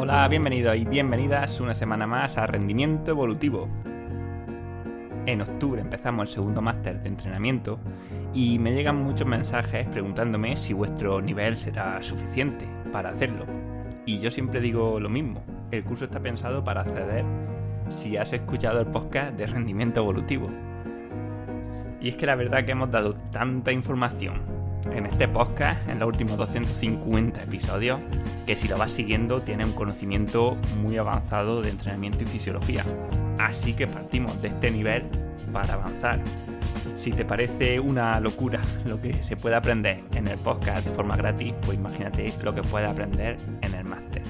Hola, bienvenidos y bienvenidas una semana más a Rendimiento Evolutivo. En octubre empezamos el segundo máster de entrenamiento y me llegan muchos mensajes preguntándome si vuestro nivel será suficiente para hacerlo. Y yo siempre digo lo mismo, el curso está pensado para acceder si has escuchado el podcast de Rendimiento Evolutivo. Y es que la verdad que hemos dado tanta información en este podcast, en los últimos 250 episodios, que si lo vas siguiendo tienes un conocimiento muy avanzado de entrenamiento y fisiología. Así que partimos de este nivel para avanzar. Si te parece una locura lo que se puede aprender en el podcast de forma gratis, pues imagínate lo que puedes aprender en el máster.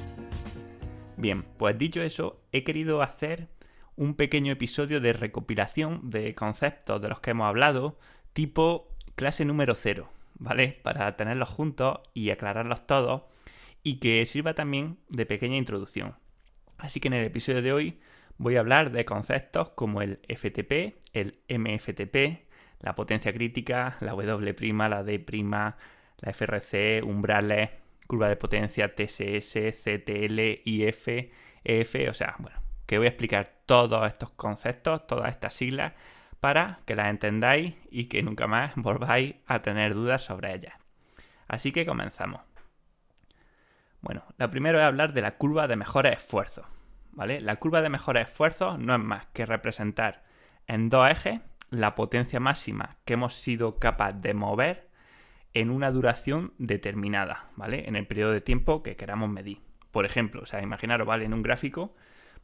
Bien, pues dicho eso, he querido hacer un pequeño episodio de recopilación de conceptos de los que hemos hablado, tipo clase número 0, ¿vale? Para tenerlos juntos y aclararlos todos y que sirva también de pequeña introduc'ción. Así que en el episodio de hoy voy a hablar de conceptos como el FTP, el MFTP, la potencia crítica, la W', la D', la FRC, umbrales, curva de potencia, TSS, CTL, IF, EF, o sea, bueno, que voy a explicar todos estos conceptos, todas estas siglas, para que las entendáis y que nunca más volváis a tener dudas sobre ellas. Así que comenzamos. Bueno, lo primero es hablar de la curva de mejores esfuerzos, ¿vale? La curva de mejores esfuerzos no es más que representar en dos ejes la potencia máxima que hemos sido capaz de mover en una duración determinada, ¿vale? En el periodo de tiempo que queramos medir. Por ejemplo, o sea, imaginaros, ¿vale? En un gráfico,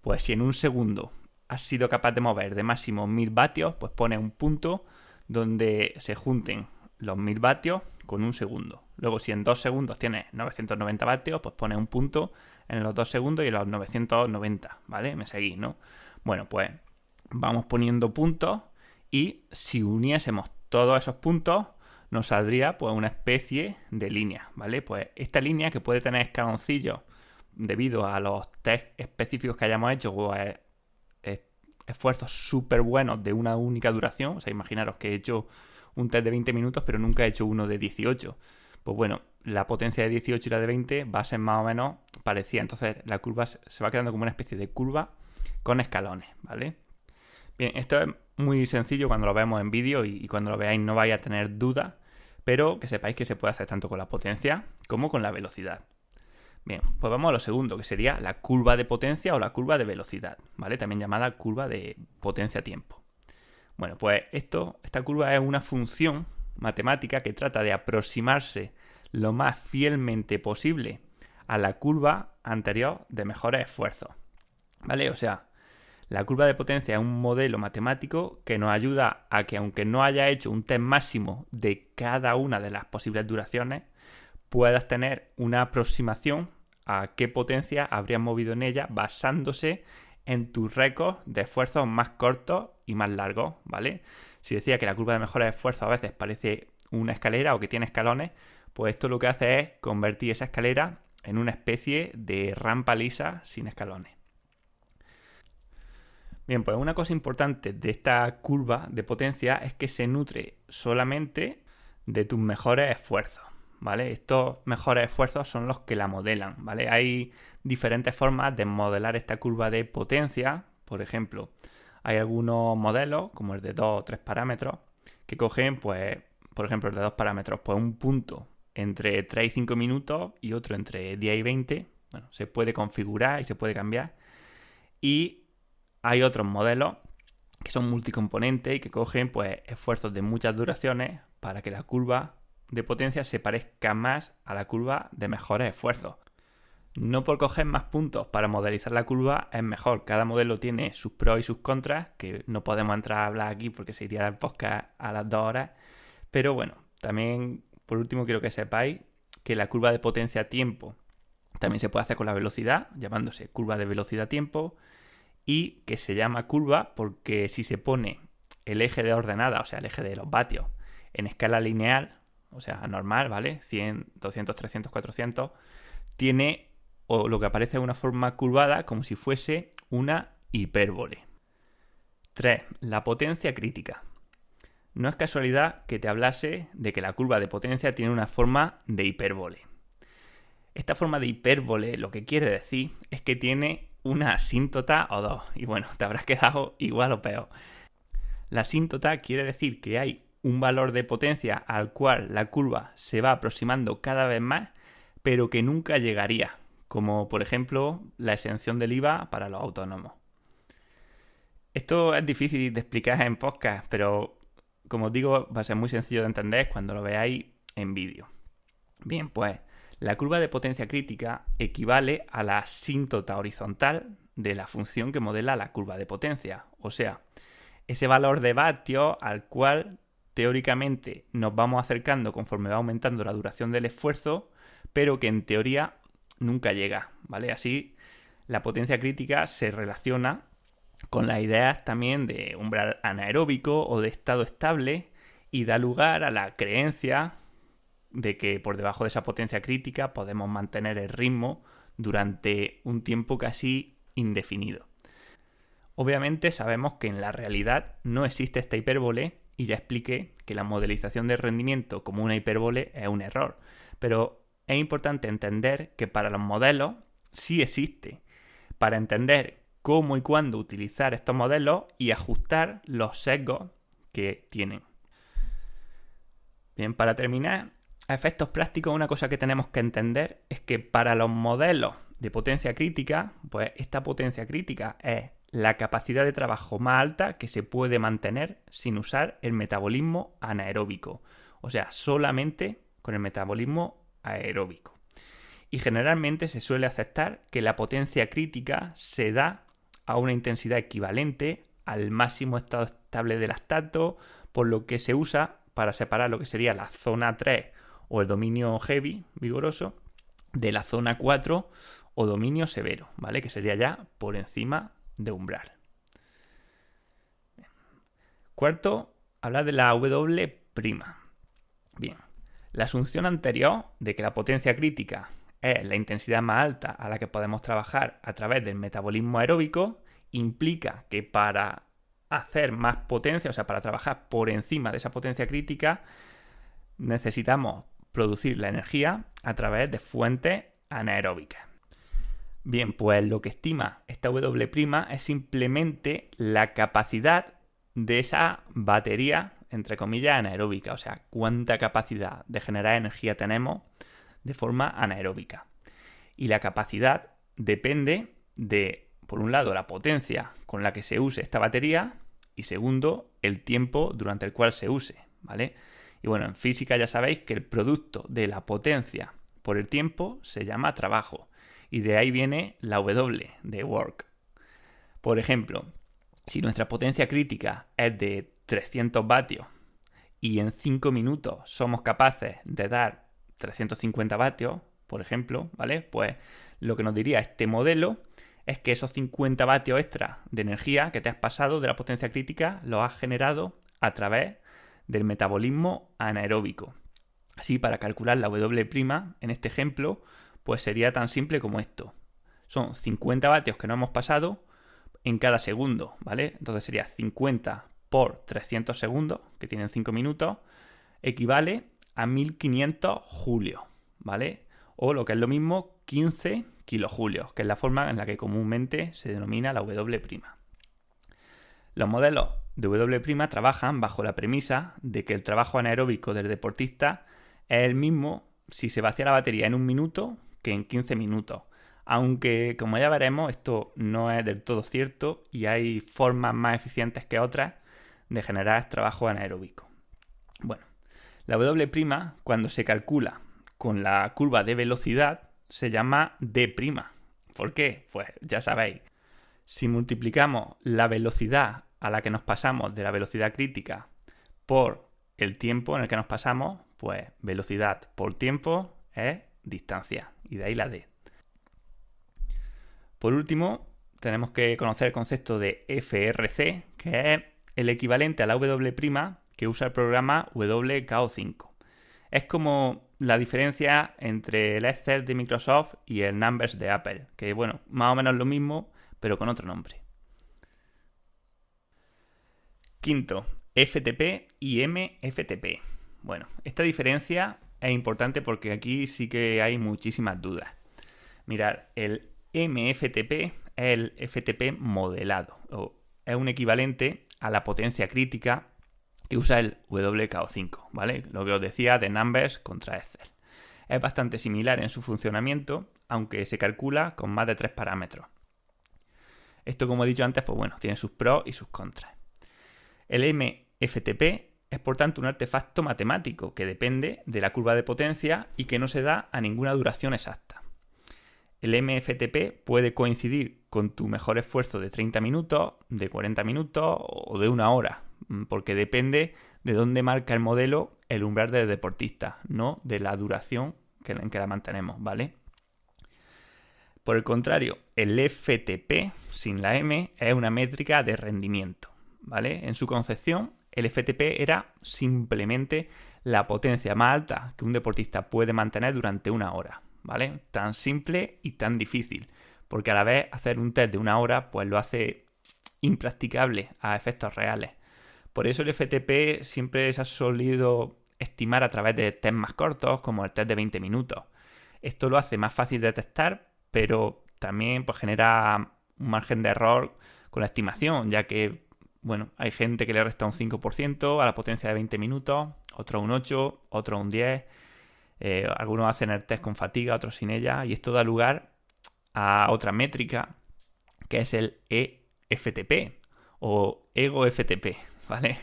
pues si en un segundo has sido capaz de mover de máximo 1000 vatios, pues pones un punto donde se junten los 1000 vatios con un segundo. Luego, si en 2 segundos tienes 990 vatios, pues pones un punto en los 2 segundos y en los 990, ¿vale? Me seguís, ¿no? Bueno, pues vamos poniendo puntos y si uniésemos todos esos puntos, nos saldría pues una especie de línea, ¿vale? Pues esta línea que puede tener escaloncillos debido a los test específicos que hayamos hecho o a esfuerzos súper buenos de una única duración. O sea, imaginaros que he hecho un test de 20 minutos pero nunca he hecho uno de 18. Pues bueno, la potencia de 18 y la de 20 va a ser más o menos parecida. Entonces la curva se va quedando como una especie de curva con escalones, ¿vale? Bien, esto es muy sencillo cuando lo vemos en vídeo y cuando lo veáis no vais a tener dudas, pero que sepáis que se puede hacer tanto con la potencia como con la velocidad. Bien, pues vamos a lo segundo, que sería la curva de potencia o la curva de velocidad, ¿vale? También llamada curva de potencia-tiempo. Bueno, pues esta curva es una función matemática que trata de aproximarse lo más fielmente posible a la curva anterior de mejores esfuerzos, ¿vale? O sea, la curva de potencia es un modelo matemático que nos ayuda a que, aunque no haya hecho un test máximo de cada una de las posibles duraciones, puedas tener una aproximación a qué potencia habrías movido en ella basándose en tus récords de esfuerzos más cortos y más largos, ¿vale? Si decía que la curva de mejores esfuerzos a veces parece una escalera o que tiene escalones, pues esto lo que hace es convertir esa escalera en una especie de rampa lisa sin escalones. Bien, pues una cosa importante de esta curva de potencia es que se nutre solamente de tus mejores esfuerzos, ¿vale? Estos mejores esfuerzos son los que la modelan, ¿vale? Hay diferentes formas de modelar esta curva de potencia. Por ejemplo, hay algunos modelos, como el de 2 o 3 parámetros, que cogen, pues, por ejemplo, el de 2 parámetros, pues un punto entre 3 y 5 minutos y otro entre 10 y 20. Bueno, se puede configurar y se puede cambiar. Y hay otros modelos que son multicomponentes y que cogen pues esfuerzos de muchas duraciones para que la curva de potencia se parezca más a la curva de mejores esfuerzos. No por coger más puntos para modelizar la curva es mejor. Cada modelo tiene sus pros y sus contras, que no podemos entrar a hablar aquí porque se iría el podcast a las 2 horas. Pero bueno, también por último quiero que sepáis que la curva de potencia-tiempo también se puede hacer con la velocidad, llamándose curva de velocidad-tiempo, y que se llama curva porque si se pone el eje de ordenada, o sea, el eje de los vatios, en escala lineal, o sea, normal, ¿vale? 100, 200, 300, 400, tiene, o lo que aparece es una forma curvada como si fuese una hipérbole. 3. La potencia crítica. No es casualidad que te hablase de que la curva de potencia tiene una forma de hipérbole. Esta forma de hipérbole lo que quiere decir es que tiene una asíntota o dos. Y bueno, te habrás quedado igual o peor. La asíntota quiere decir que hay un valor de potencia al cual la curva se va aproximando cada vez más, pero que nunca llegaría, como por ejemplo la exención del IVA para los autónomos. Esto es difícil de explicar en podcast, pero como os digo, va a ser muy sencillo de entender cuando lo veáis en vídeo. Bien, pues la curva de potencia crítica equivale a la asíntota horizontal de la función que modela la curva de potencia, o sea, ese valor de vatios al cual teóricamente nos vamos acercando conforme va aumentando la duración del esfuerzo, pero que en teoría nunca llega, ¿vale? Así, la potencia crítica se relaciona con las ideas también de umbral anaeróbico o de estado estable y da lugar a la creencia de que por debajo de esa potencia crítica podemos mantener el ritmo durante un tiempo casi indefinido. Obviamente sabemos que en la realidad no existe esta hipérbole y ya expliqué que la modelización del rendimiento como una hipérbole es un error, pero es importante entender que para los modelos sí existe, para entender cómo y cuándo utilizar estos modelos y ajustar los sesgos que tienen. Bien, para terminar, a efectos prácticos una cosa que tenemos que entender es que para los modelos de potencia crítica, pues esta potencia crítica es la capacidad de trabajo más alta que se puede mantener sin usar el metabolismo anaeróbico, o sea, solamente con el metabolismo aeróbico. Y generalmente se suele aceptar que la potencia crítica se da a una intensidad equivalente al máximo estado estable del lactato, por lo que se usa para separar lo que sería la zona 3 o el dominio heavy, vigoroso, de la zona 4 o dominio severo, ¿vale? Que sería ya por encima de umbral. Cuarto, hablar de la W'. Bien, la asunción anterior de que la potencia crítica es la intensidad más alta a la que podemos trabajar a través del metabolismo aeróbico implica que para hacer más potencia, o sea, para trabajar por encima de esa potencia crítica, necesitamos producir la energía a través de fuentes anaeróbicas. Bien, pues lo que estima esta W' es simplemente la capacidad de esa batería, entre comillas, anaeróbica, o sea, cuánta capacidad de generar energía tenemos de forma anaeróbica. Y la capacidad depende de, por un lado, la potencia con la que se use esta batería y segundo, el tiempo durante el cual se use, ¿vale? Y bueno, en física ya sabéis que el producto de la potencia por el tiempo se llama trabajo. Y de ahí viene la W de work. Por ejemplo, si nuestra potencia crítica es de 300 vatios y en 5 minutos somos capaces de dar 350 vatios, por ejemplo, ¿vale? Pues lo que nos diría este modelo es que esos 50 vatios extra de energía que te has pasado de la potencia crítica los has generado a través del metabolismo anaeróbico. Así, para calcular la W' en este ejemplo, pues sería tan simple como esto. Son 50 vatios que no hemos pasado en cada segundo, ¿vale? Entonces sería 50 por 300 segundos, que tienen 5 minutos, equivale a 1500 julios, ¿vale? O lo que es lo mismo, 15 kilojulios, que es la forma en la que comúnmente se denomina la W'. Los modelos de W' trabajan bajo la premisa de que el trabajo anaeróbico del deportista es el mismo si se vacía la batería en un minuto que en 15 minutos. Aunque, como ya veremos, esto no es del todo cierto y hay formas más eficientes que otras de generar trabajo anaeróbico. Bueno, la W', cuando se calcula con la curva de velocidad, se llama D'. ¿Por qué? Pues ya sabéis, si multiplicamos la velocidad a la que nos pasamos de la velocidad crítica por el tiempo en el que nos pasamos, pues velocidad por tiempo es distancia, y de ahí la D. Por último, tenemos que conocer el concepto de FRC, que es el equivalente a la W' que usa el programa WKO5. Es como la diferencia entre el Excel de Microsoft y el Numbers de Apple, que bueno, más o menos lo mismo, pero con otro nombre. Quinto, FTP y MFTP. Bueno, esta diferencia es importante porque aquí sí que hay muchísimas dudas. Mirad, el MFTP es el FTP modelado, o es un equivalente a la potencia crítica que usa el WKO5, ¿vale? Lo que os decía de Numbers contra Excel. Es bastante similar en su funcionamiento, aunque se calcula con más de 3 parámetros. Esto, como he dicho antes, pues bueno, tiene sus pros y sus contras. El MFTP es por tanto un artefacto matemático que depende de la curva de potencia y que no se da a ninguna duración exacta. El MFTP puede coincidir con tu mejor esfuerzo de 30 minutos, de 40 minutos o de 1 hora, porque depende de dónde marca el modelo el umbral del deportista, no de la duración en que la mantenemos, ¿vale? Por el contrario, el FTP sin la M es una métrica de rendimiento, ¿vale? En su concepción, el FTP era simplemente la potencia más alta que un deportista puede mantener durante 1 hora, ¿vale? Tan simple y tan difícil, porque a la vez hacer un test de 1 hora pues lo hace impracticable a efectos reales. Por eso el FTP siempre se ha solido estimar a través de test más cortos, como el test de 20 minutos. Esto lo hace más fácil de detectar, pero también pues, genera un margen de error con la estimación, ya que bueno, hay gente que le resta un 5% a la potencia de 20 minutos, otro un 8, otro un 10. Algunos hacen el test con fatiga, otros sin ella, y esto da lugar a otra métrica que es el EFTP o Ego FTP, ¿vale?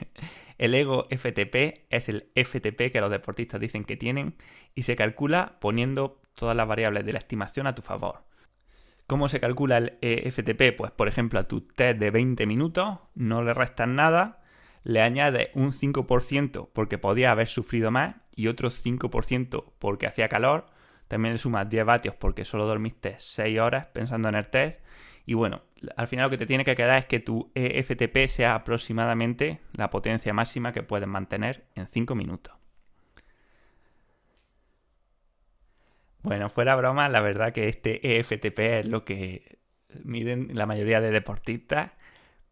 El Ego FTP es el FTP que los deportistas dicen que tienen y se calcula poniendo todas las variables de la estimación a tu favor. ¿Cómo se calcula el FTP? Pues, por ejemplo, a tu test de 20 minutos no le restas nada, le añades un 5% porque podía haber sufrido más y otro 5% porque hacía calor. También le sumas 10 vatios porque solo dormiste 6 horas pensando en el test. Y bueno, al final lo que te tiene que quedar es que tu FTP sea aproximadamente la potencia máxima que puedes mantener en 5 minutos. Bueno, fuera broma, la verdad que este EFTP es lo que miden la mayoría de deportistas.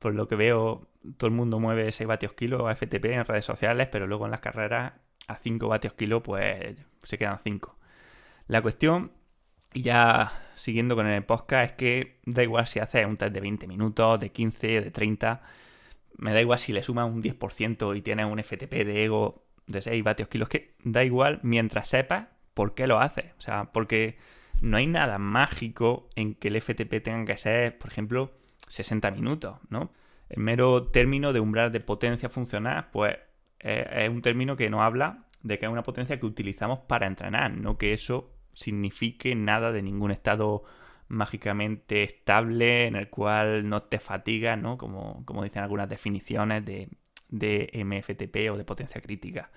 Por lo que veo, todo el mundo mueve 6 vatios kilo a FTP en redes sociales, pero luego en las carreras a 5 vatios kilo pues se quedan 5. La cuestión, y ya siguiendo con el podcast, es que da igual si haces un test de 20 minutos, de 15, de 30, me da igual si le sumas un 10% y tienes un FTP de ego de 6 vatios kilo, es que da igual mientras sepas por qué lo haces. O sea, porque no hay nada mágico en que el FTP tenga que ser, por ejemplo, 60 minutos, ¿no? El mero término de umbral de potencia funcional, pues es un término que nos habla de que es una potencia que utilizamos para entrenar, no que eso signifique nada de ningún estado mágicamente estable en el cual no te fatigas, ¿no? Como dicen algunas definiciones de MFTP o de potencia crítica.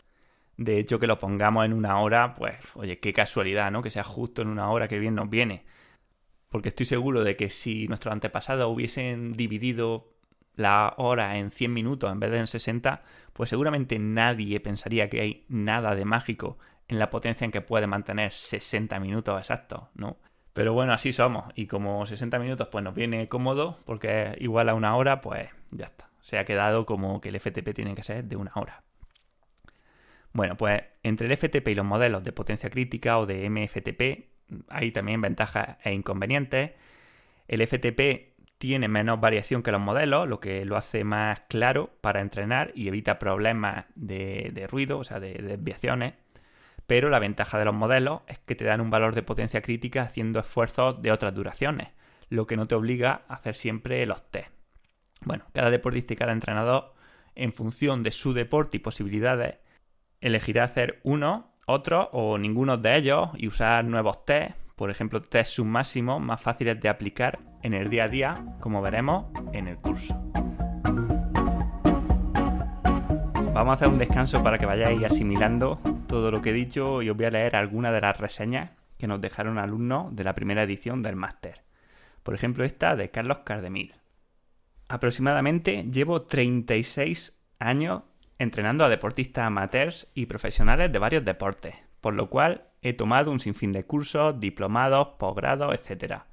De hecho, que lo pongamos en 1 hora, pues, oye, qué casualidad, ¿no? Que sea justo en 1 hora, que bien nos viene. Porque estoy seguro de que si nuestros antepasados hubiesen dividido la hora en 100 minutos en vez de en 60, pues seguramente nadie pensaría que hay nada de mágico en la potencia en que puede mantener 60 minutos exactos, ¿no? Pero bueno, así somos. Y como 60 minutos pues nos viene cómodo, porque es igual a 1 hora, pues ya está. Se ha quedado como que el FTP tiene que ser de 1 hora. Bueno, pues entre el FTP y los modelos de potencia crítica o de MFTP hay también ventajas e inconvenientes. El FTP tiene menos variación que los modelos, lo que lo hace más claro para entrenar y evita problemas de ruido, o sea, de desviaciones. Pero la ventaja de los modelos es que te dan un valor de potencia crítica haciendo esfuerzos de otras duraciones, lo que no te obliga a hacer siempre los test. Bueno, cada deportista y cada entrenador, en función de su deporte y posibilidades, elegirá hacer uno, otro o ninguno de ellos y usar nuevos test, por ejemplo test submáximos más fáciles de aplicar en el día a día, como veremos en el curso. Vamos a hacer un descanso para que vayáis asimilando todo lo que he dicho y os voy a leer algunas de las reseñas que nos dejaron alumnos de la primera edición del máster. Por ejemplo, esta de Carlos Cardemil. Aproximadamente llevo 36 años entrenando a deportistas amateurs y profesionales de varios deportes, por lo cual he tomado un sinfín de cursos, diplomados, posgrados, etc.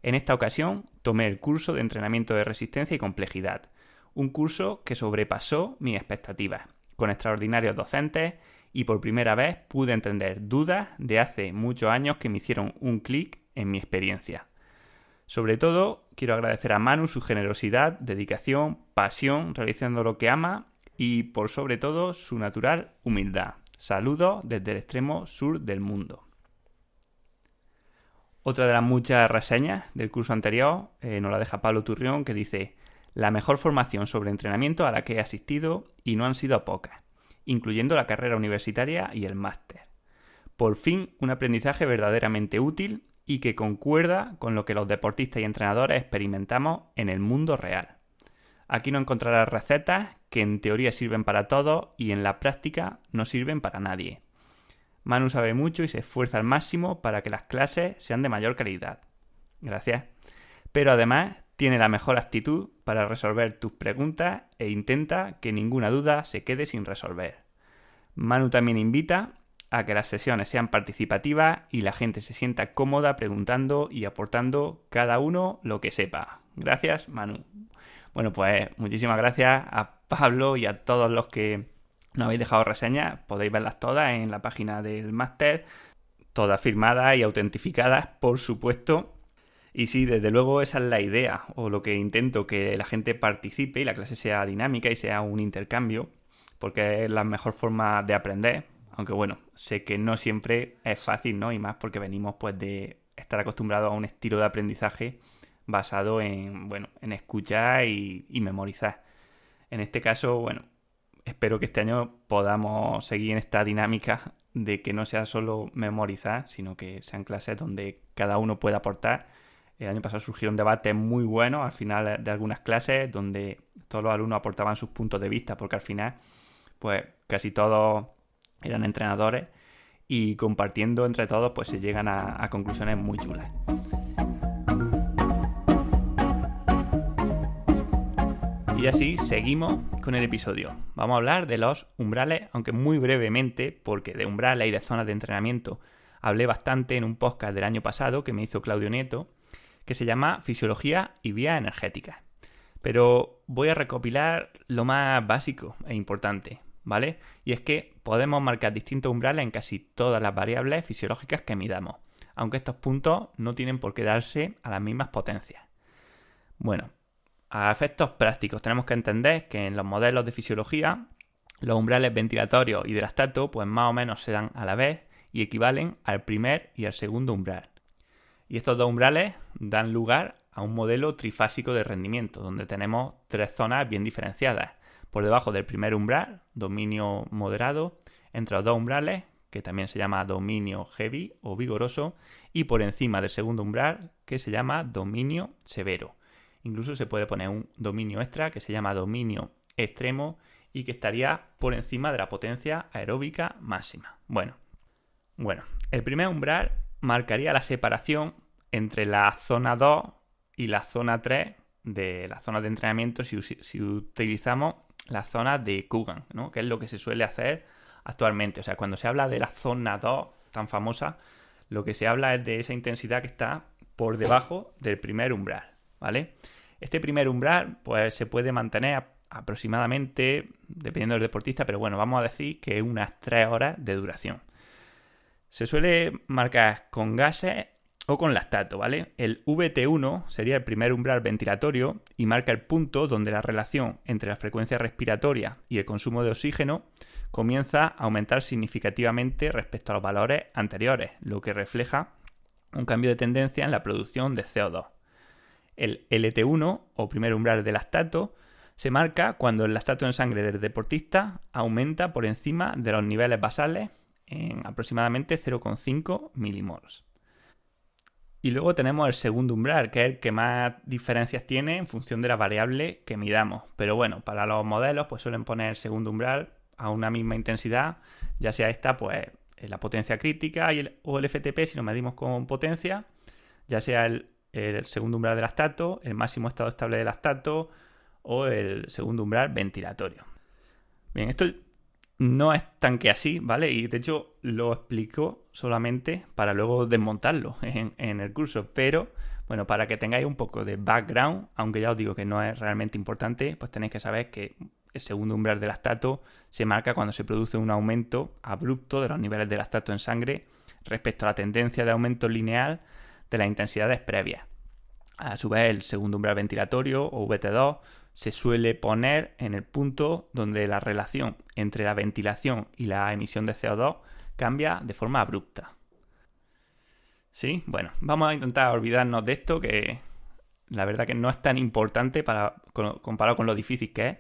En esta ocasión tomé el curso de entrenamiento de resistencia y complejidad, un curso que sobrepasó mis expectativas, con extraordinarios docentes y por primera vez pude entender dudas de hace muchos años que me hicieron un clic en mi experiencia. Sobre todo, quiero agradecer a Manu su generosidad, dedicación, pasión, realizando lo que ama y, por sobre todo, su natural humildad. Saludos desde el extremo sur del mundo. Otra de las muchas reseñas del curso anterior nos la deja Pablo Turrión, que dice: la mejor formación sobre entrenamiento a la que he asistido y no han sido pocas, incluyendo la carrera universitaria y el máster. Por fin, un aprendizaje verdaderamente útil y que concuerda con lo que los deportistas y entrenadores experimentamos en el mundo real. Aquí no encontrarás recetas que en teoría sirven para todos y en la práctica no sirven para nadie. Manu sabe mucho y se esfuerza al máximo para que las clases sean de mayor calidad. Gracias. Pero además tiene la mejor actitud para resolver tus preguntas e intenta que ninguna duda se quede sin resolver. Manu también invita a que las sesiones sean participativas y la gente se sienta cómoda preguntando y aportando cada uno lo que sepa. Gracias, Manu. Bueno, pues muchísimas gracias a Pablo y a todos los que nos habéis dejado reseñas. Podéis verlas todas en la página del máster, todas firmadas y autentificadas, por supuesto. Y sí, desde luego esa es la idea, o lo que intento, que la gente participe y la clase sea dinámica y sea un intercambio, porque es la mejor forma de aprender. Aunque bueno, sé que no siempre es fácil, ¿no? Y más porque venimos pues de estar acostumbrados a un estilo de aprendizaje basado en escuchar y memorizar. En este caso, bueno, espero que este año podamos seguir en esta dinámica de que no sea solo memorizar, sino que sean clases donde cada uno pueda aportar. El año pasado surgieron debates muy buenos al final de algunas clases donde todos los alumnos aportaban sus puntos de vista, porque al final pues casi todos eran entrenadores y compartiendo entre todos pues se llegan a conclusiones muy chulas. Y así seguimos con el episodio. Vamos a hablar de los umbrales, aunque muy brevemente, porque de umbrales y de zonas de entrenamiento hablé bastante en un podcast del año pasado que me hizo Claudio Nieto, que se llama Fisiología y Vías Energéticas. Pero voy a recopilar lo más básico e importante, ¿vale? Y es que podemos marcar distintos umbrales en casi todas las variables fisiológicas que midamos, aunque estos puntos no tienen por qué darse a las mismas potencias. Bueno, a efectos prácticos tenemos que entender que en los modelos de fisiología los umbrales ventilatorios y del lactato pues más o menos se dan a la vez y equivalen al primer y al segundo umbral. Y estos dos umbrales dan lugar a un modelo trifásico de rendimiento, donde tenemos tres zonas bien diferenciadas. Por debajo del primer umbral, dominio moderado, entre los dos umbrales, que también se llama dominio heavy o vigoroso, y por encima del segundo umbral, que se llama dominio severo. Incluso se puede poner un dominio extra, que se llama dominio extremo, y que estaría por encima de la potencia aeróbica máxima. Bueno, el primer umbral marcaría la separación entre la zona 2 y la zona 3 de la zona de entrenamiento si utilizamos la zona de Coogan, ¿no? Que es lo que se suele hacer actualmente. O sea, cuando se habla de la zona 2 tan famosa, lo que se habla es de esa intensidad que está por debajo del primer umbral, ¿vale? Este primer umbral pues se puede mantener aproximadamente, dependiendo del deportista, pero bueno, vamos a decir que unas 3 horas de duración. Se suele marcar con gases o con lactato, ¿vale? El VT1 sería el primer umbral ventilatorio y marca el punto donde la relación entre la frecuencia respiratoria y el consumo de oxígeno comienza a aumentar significativamente respecto a los valores anteriores, lo que refleja un cambio de tendencia en la producción de CO2. El LT1, o primer umbral de lactato, se marca cuando el lactato en sangre del deportista aumenta por encima de los niveles basales en aproximadamente 0,5 milimols. Y luego tenemos el segundo umbral, que es el que más diferencias tiene en función de la variable que midamos. Pero bueno, para los modelos pues suelen poner el segundo umbral a una misma intensidad, ya sea esta pues la potencia crítica o el FTP si lo medimos con potencia, ya sea el segundo umbral de lactato, el máximo estado estable de lactato o el segundo umbral ventilatorio. Bien, esto no es tan que así, ¿vale? Y de hecho lo explico solamente para luego desmontarlo en el curso. Pero, bueno, para que tengáis un poco de background, aunque ya os digo que no es realmente importante, pues tenéis que saber que el segundo umbral de lactato se marca cuando se produce un aumento abrupto de los niveles de lactato en sangre respecto a la tendencia de aumento lineal de las intensidades previas. A su vez, el segundo umbral ventilatorio, o VT2, se suele poner en el punto donde la relación entre la ventilación y la emisión de CO2 cambia de forma abrupta. ¿Sí? Bueno, vamos a intentar olvidarnos de esto, que la verdad que no es tan importante comparado con lo difícil que es,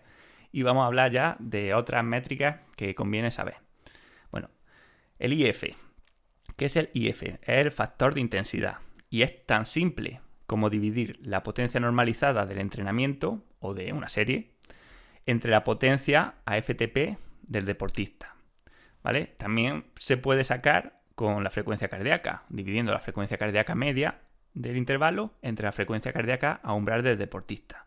y vamos a hablar ya de otras métricas que conviene saber. Bueno, el IF. ¿Qué es el IF? Es el factor de intensidad, y es tan simple como dividir la potencia normalizada del entrenamiento o de una serie entre la potencia a FTP del deportista, ¿vale? También se puede sacar con la frecuencia cardíaca, dividiendo la frecuencia cardíaca media del intervalo entre la frecuencia cardíaca a umbral del deportista.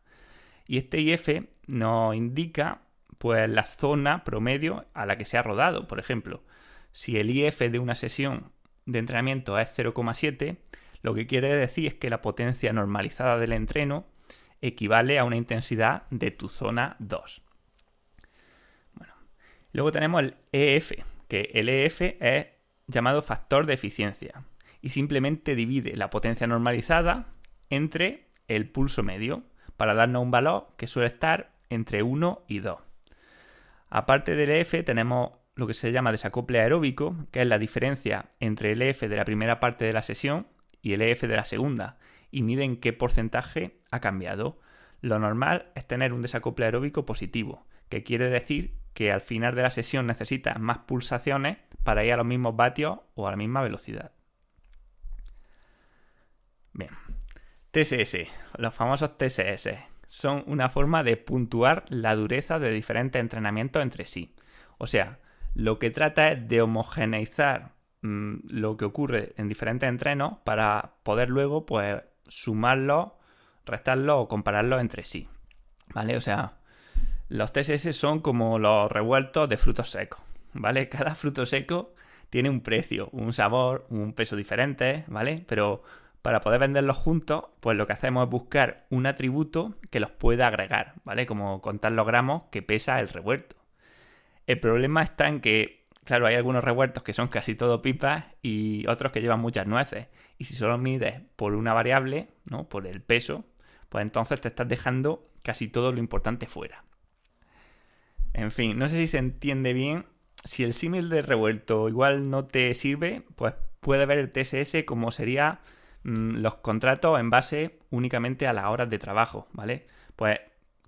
Y este IF nos indica pues la zona promedio a la que se ha rodado. Por ejemplo, si el IF de una sesión de entrenamiento es 0,7, lo que quiere decir es que la potencia normalizada del entreno equivale a una intensidad de tu zona 2. Bueno, luego tenemos el EF, que el EF es llamado factor de eficiencia y simplemente divide la potencia normalizada entre el pulso medio para darnos un valor que suele estar entre 1 y 2. Aparte del EF tenemos lo que se llama desacople aeróbico, que es la diferencia entre el EF de la primera parte de la sesión y el EF de la segunda, y miden qué porcentaje ha cambiado. Lo normal es tener un desacople aeróbico positivo, que quiere decir que al final de la sesión necesitas más pulsaciones para ir a los mismos vatios o a la misma velocidad. Bien, TSS, los famosos TSS, son una forma de puntuar la dureza de diferentes entrenamientos entre sí. O sea, lo que trata es de homogeneizar lo que ocurre en diferentes entrenos para poder luego pues sumarlos, restarlos o compararlos entre sí, ¿vale? O sea, los TSS son como los revueltos de frutos secos, ¿vale? Cada fruto seco tiene un precio, un sabor, un peso diferente, ¿vale? Pero para poder venderlos juntos, pues lo que hacemos es buscar un atributo que los pueda agregar, ¿vale? Como contar los gramos que pesa el revuelto. El problema está en que, claro, hay algunos revueltos que son casi todo pipas y otros que llevan muchas nueces. Y si solo mides por una variable, ¿no? Por el peso, pues entonces te estás dejando casi todo lo importante fuera. En fin, no sé si se entiende bien. Si el símil de revuelto igual no te sirve, pues puedes ver el TSS como sería los contratos en base únicamente a las horas de trabajo, ¿vale? Pues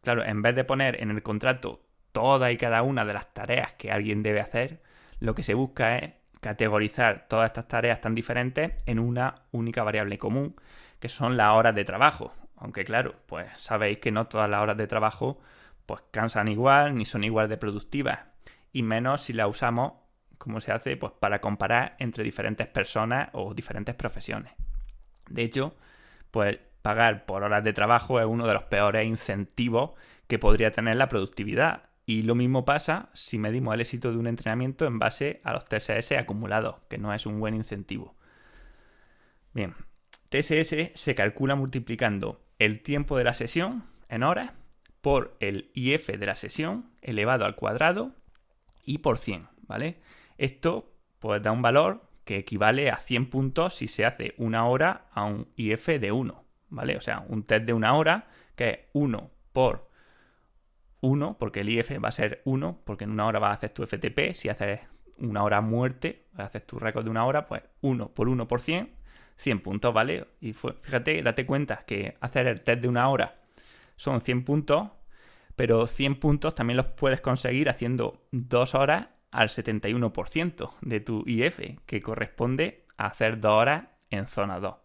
claro, en vez de poner en el contrato todas y cada una de las tareas que alguien debe hacer, lo que se busca es categorizar todas estas tareas tan diferentes en una única variable común, que son las horas de trabajo. Aunque claro, pues sabéis que no todas las horas de trabajo pues cansan igual ni son igual de productivas, y menos si las usamos, como se hace, pues para comparar entre diferentes personas o diferentes profesiones. De hecho, pues pagar por horas de trabajo es uno de los peores incentivos que podría tener la productividad. Y lo mismo pasa si medimos el éxito de un entrenamiento en base a los TSS acumulados, que no es un buen incentivo. Bien, TSS se calcula multiplicando el tiempo de la sesión en horas por el IF de la sesión elevado al cuadrado y por 100, ¿vale? Esto pues da un valor que equivale a 100 puntos si se hace una hora a un IF de 1, ¿vale? O sea, un test de una hora que es 1 por 1, porque el IF va a ser 1, porque en una hora vas a hacer tu FTP. Si haces una hora a muerte, haces tu récord de una hora, pues 1 por 1 por 100, 100 puntos, ¿vale? Y fíjate, date cuenta que hacer el test de una hora son 100 puntos, pero 100 puntos también los puedes conseguir haciendo 2 horas al 71% de tu IF, que corresponde a hacer 2 horas en zona 2,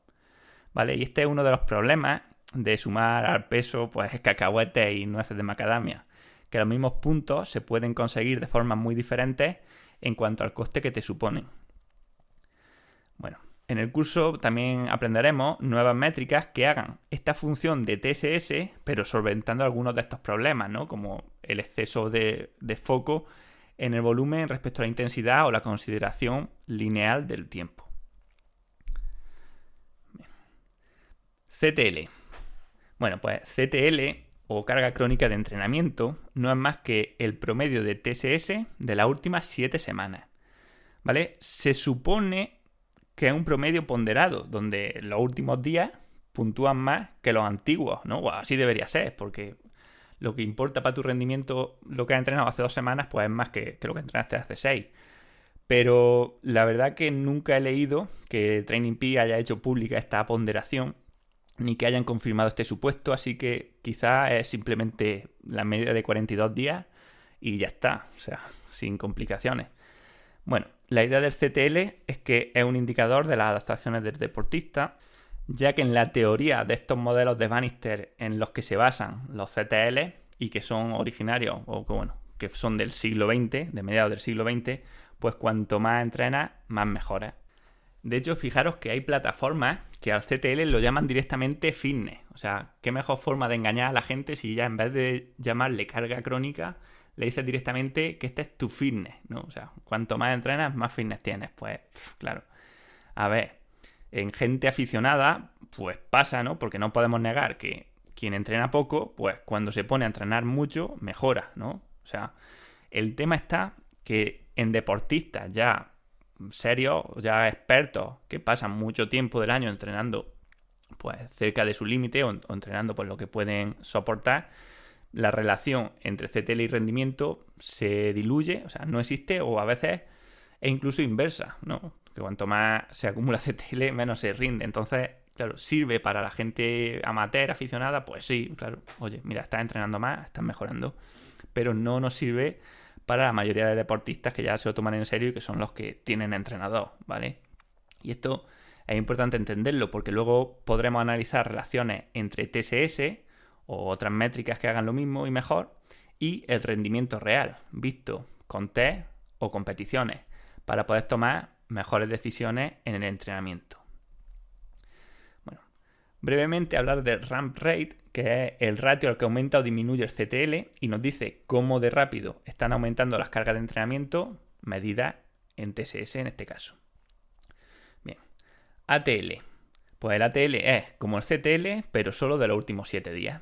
¿vale? Y este es uno de los problemas de sumar al peso pues cacahuetes y nueces de macadamia, que los mismos puntos se pueden conseguir de formas muy diferentes en cuanto al coste que te suponen. Bueno, en el curso también aprenderemos nuevas métricas que hagan esta función de TSS, pero solventando algunos de estos problemas, ¿no? Como el exceso de foco en el volumen respecto a la intensidad o la consideración lineal del tiempo. Bien. CTL. Bueno, pues CTL o carga crónica de entrenamiento no es más que el promedio de TSS de las últimas 7 semanas. ¿Vale? Se supone que es un promedio ponderado, donde los últimos días puntúan más que los antiguos, ¿no? O así debería ser, porque lo que importa para tu rendimiento, lo que has entrenado hace 2 semanas, pues es más que lo que entrenaste hace 6. Pero la verdad que nunca he leído que TrainingPeaks haya hecho pública esta ponderación, ni que hayan confirmado este supuesto, así que quizás es simplemente la medida de 42 días y ya está, o sea, sin complicaciones. Bueno, la idea del CTL es que es un indicador de las adaptaciones del deportista, ya que en la teoría de estos modelos de Bannister en los que se basan los CTL y que son originarios, o que son del siglo XX, de mediados del siglo XX, pues cuanto más entrenas, más mejoras. De hecho, fijaros que hay plataformas que al CTL lo llaman directamente fitness. O sea, qué mejor forma de engañar a la gente si ya en vez de llamarle carga crónica, le dices directamente que este es tu fitness, ¿no? O sea, cuanto más entrenas, más fitness tienes. Pues, claro. A ver, en gente aficionada, pues pasa, ¿no? Porque no podemos negar que quien entrena poco, pues cuando se pone a entrenar mucho, mejora, ¿no? O sea, el tema está que en deportistas ya serios, ya expertos, que pasan mucho tiempo del año entrenando pues cerca de su límite o entrenando por lo que pueden soportar, la relación entre CTL y rendimiento se diluye, o sea, no existe, o a veces es incluso inversa, ¿no? Que cuanto más se acumula CTL, menos se rinde. Entonces, claro, sirve para la gente amateur, aficionada, pues sí, claro, oye, mira, estás entrenando más, estás mejorando, pero no nos sirve para la mayoría de deportistas que ya se lo toman en serio y que son los que tienen entrenador, ¿vale? Y esto es importante entenderlo porque luego podremos analizar relaciones entre TSS o otras métricas que hagan lo mismo y mejor y el rendimiento real, visto con test o competiciones, para poder tomar mejores decisiones en el entrenamiento. Bueno, brevemente hablar del ramp rate, que es el ratio al que aumenta o disminuye el CTL y nos dice cómo de rápido están aumentando las cargas de entrenamiento medidas en TSS en este caso. Bien, ATL. Pues el ATL es como el CTL, pero solo de los últimos 7 días.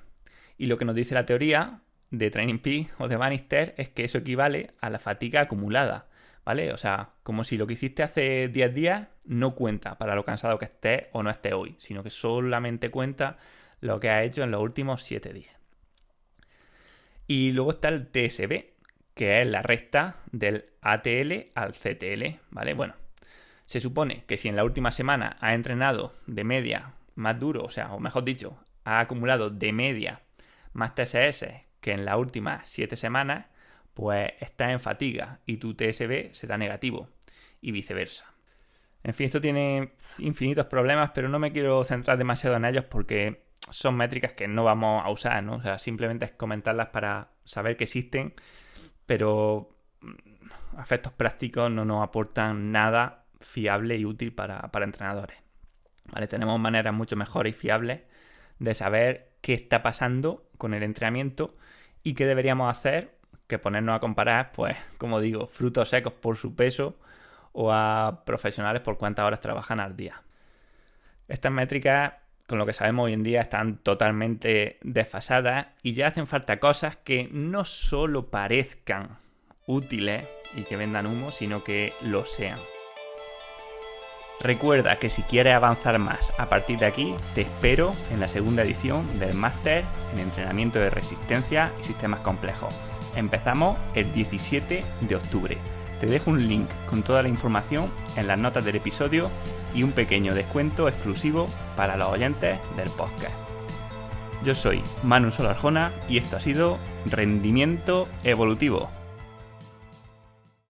Y lo que nos dice la teoría de TrainingPeaks o de Bannister es que eso equivale a la fatiga acumulada, ¿vale? O sea, como si lo que hiciste hace 10 días no cuenta para lo cansado que estés o no estés hoy, sino que solamente cuenta lo que has hecho en los últimos 7 días. Y luego está el TSB, que es la resta del ATL al CTL, ¿vale? Bueno, se supone que si en la última semana has entrenado de media más duro, o sea, o mejor dicho, has acumulado de media más TSS que en las últimas 7 semanas, pues estás en fatiga y tu TSB será negativo y viceversa. En fin, esto tiene infinitos problemas, pero no me quiero centrar demasiado en ellos porque son métricas que no vamos a usar, ¿no? O sea, simplemente es comentarlas para saber que existen, pero a efectos prácticos no nos aportan nada fiable y útil para entrenadores. ¿Vale? Tenemos maneras mucho mejores y fiables de saber qué está pasando con el entrenamiento y qué deberíamos hacer que ponernos a comparar, pues, como digo, frutos secos por su peso o a profesionales por cuántas horas trabajan al día. Estas métricas, con lo que sabemos hoy en día, están totalmente desfasadas y ya hacen falta cosas que no solo parezcan útiles y que vendan humo, sino que lo sean. Recuerda que si quieres avanzar más a partir de aquí, te espero en la segunda edición del Máster en Entrenamiento de Resistencia y Sistemas Complejos. Empezamos el 17 de octubre. Te dejo un link con toda la información en las notas del episodio y un pequeño descuento exclusivo para los oyentes del podcast. Yo soy Manu Solarjona y esto ha sido Rendimiento Evolutivo.